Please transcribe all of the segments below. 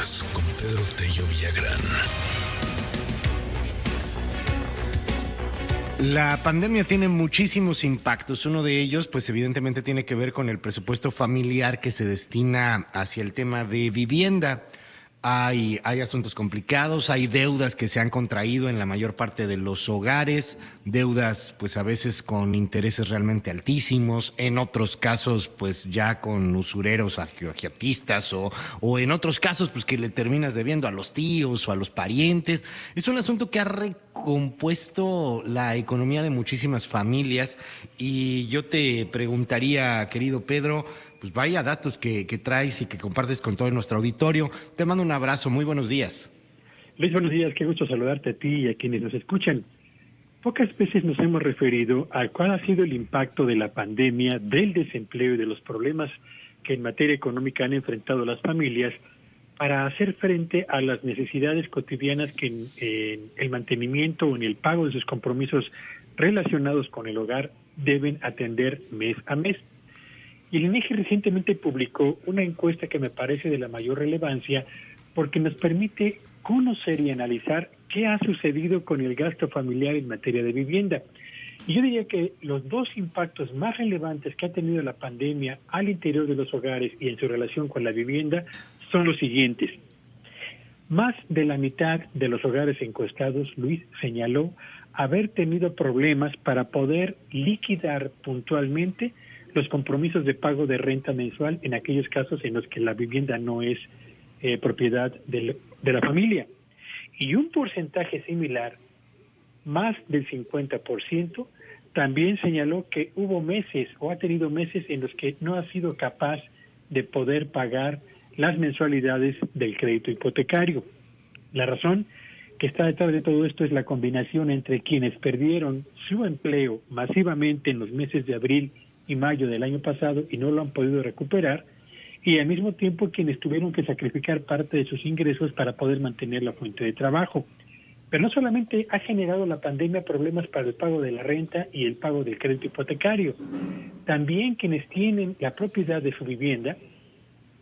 Podcast con Pedro Tello Villagrán. La pandemia tiene muchísimos impactos. Uno de ellos, pues evidentemente tiene que ver con el presupuesto familiar que se destina hacia el tema de vivienda. Hay asuntos complicados, hay deudas que se han contraído en la mayor parte de los hogares, deudas pues a veces con intereses realmente altísimos, en otros casos pues ya con usureros agiatistas o en otros casos pues que le terminas debiendo a los tíos o a los parientes. Es un asunto que ha recompuesto la economía de muchísimas familias y yo te preguntaría, querido Pedro, pues vaya datos que traes y que compartes con todo nuestro auditorio. Te mando un abrazo, muy buenos días. Luis, buenos días, qué gusto saludarte a ti y a quienes nos escuchan. Pocas veces nos hemos referido a cuál ha sido el impacto de la pandemia, del desempleo y de los problemas que en materia económica han enfrentado las familias para hacer frente a las necesidades cotidianas que en el mantenimiento o en el pago de sus compromisos relacionados con el hogar deben atender mes a mes. Y el INEGI recientemente publicó una encuesta que me parece de la mayor relevancia porque nos permite conocer y analizar qué ha sucedido con el gasto familiar en materia de vivienda. Y yo diría que los dos impactos más relevantes que ha tenido la pandemia al interior de los hogares y en su relación con la vivienda son los siguientes. Más de la mitad de los hogares encuestados, Luis, señaló haber tenido problemas para poder liquidar puntualmente los compromisos de pago de renta mensual en aquellos casos en los que la vivienda no es propiedad de la familia. Y un porcentaje similar, más del 50%, también señaló que hubo meses o ha tenido meses en los que no ha sido capaz de poder pagar las mensualidades del crédito hipotecario. La razón que está detrás de todo esto es la combinación entre quienes perdieron su empleo masivamente en los meses de abril y mayo del año pasado y no lo han podido recuperar, y al mismo tiempo quienes tuvieron que sacrificar parte de sus ingresos para poder mantener la fuente de trabajo. Pero no solamente ha generado la pandemia problemas para el pago de la renta y el pago del crédito hipotecario, también quienes tienen la propiedad de su vivienda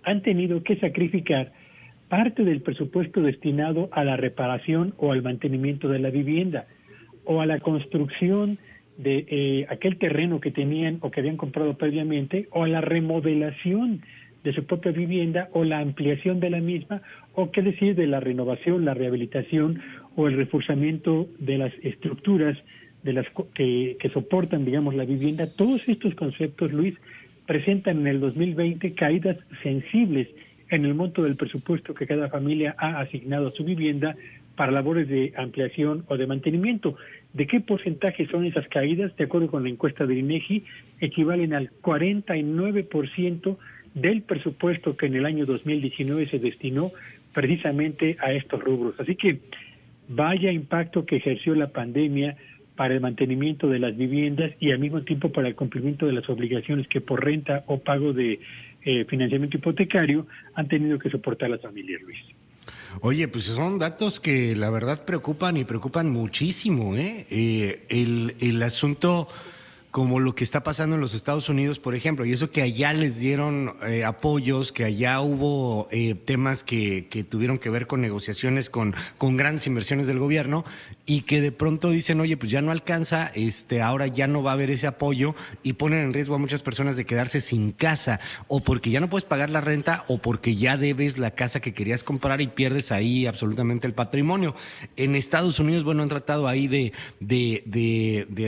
han tenido que sacrificar parte del presupuesto destinado a la reparación o al mantenimiento de la vivienda o a la construcción de aquel terreno que tenían o que habían comprado previamente, o a la remodelación de su propia vivienda o la ampliación de la misma, o qué decir de la renovación, la rehabilitación o el reforzamiento de las estructuras de las que soportan, digamos, la vivienda. Todos estos conceptos, Luis, presentan en el 2020 caídas sensibles en el monto del presupuesto que cada familia ha asignado a su vivienda para labores de ampliación o de mantenimiento. ¿De qué porcentaje son esas caídas? De acuerdo con la encuesta del INEGI, equivalen al 49% del presupuesto que en el año 2019 se destinó precisamente a estos rubros. Así que vaya impacto que ejerció la pandemia para el mantenimiento de las viviendas y al mismo tiempo para el cumplimiento de las obligaciones que por renta o pago de financiamiento hipotecario han tenido que soportar las familias, Luis. Oye, pues son datos que la verdad preocupan y preocupan muchísimo, ¿eh? El asunto como lo que está pasando en los Estados Unidos, por ejemplo, y eso que allá les dieron apoyos, que allá hubo temas que tuvieron que ver con negociaciones con grandes inversiones del gobierno y que de pronto dicen, oye, pues ya no alcanza, ahora ya no va a haber ese apoyo y ponen en riesgo a muchas personas de quedarse sin casa, o porque ya no puedes pagar la renta o porque ya debes la casa que querías comprar y pierdes ahí absolutamente el patrimonio. En Estados Unidos, bueno, han tratado ahí de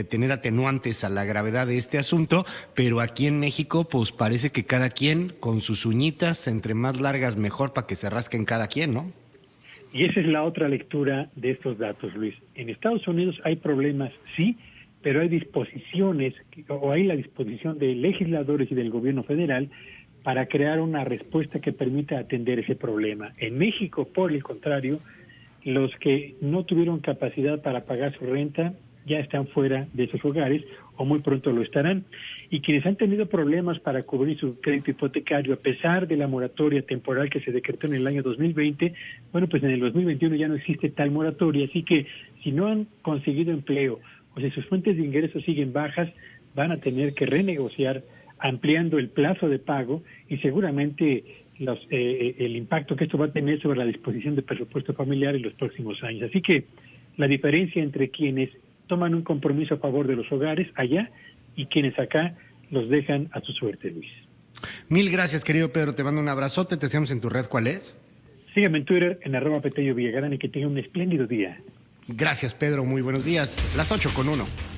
tener atenuantes a la gravedad de este asunto, pero aquí en México pues parece que cada quien con sus uñitas, entre más largas mejor para que se rasquen cada quien, ¿no? Y esa es la otra lectura de estos datos, Luis. En Estados Unidos hay problemas, sí, pero hay disposiciones, o hay la disposición de legisladores y del gobierno federal para crear una respuesta que permita atender ese problema. En México, por el contrario, los que no tuvieron capacidad para pagar su renta ya están fuera de sus hogares o muy pronto lo estarán. Y quienes han tenido problemas para cubrir su crédito hipotecario a pesar de la moratoria temporal que se decretó en el año 2020, bueno, pues en el 2021 ya no existe tal moratoria, así que si no han conseguido empleo o si sus fuentes de ingresos siguen bajas, van a tener que renegociar ampliando el plazo de pago y seguramente el impacto que esto va a tener sobre la disposición de presupuesto familiar en los próximos años. Así que la diferencia entre quienes toman un compromiso a favor de los hogares allá y quienes acá los dejan a su suerte, Luis. Mil gracias, querido Pedro. Te mando un abrazote. Te seguimos en tu red. ¿Cuál es? Sígueme en Twitter en @Petello Villagrán y que tenga un espléndido día. Gracias, Pedro. Muy buenos días. Las 8:01.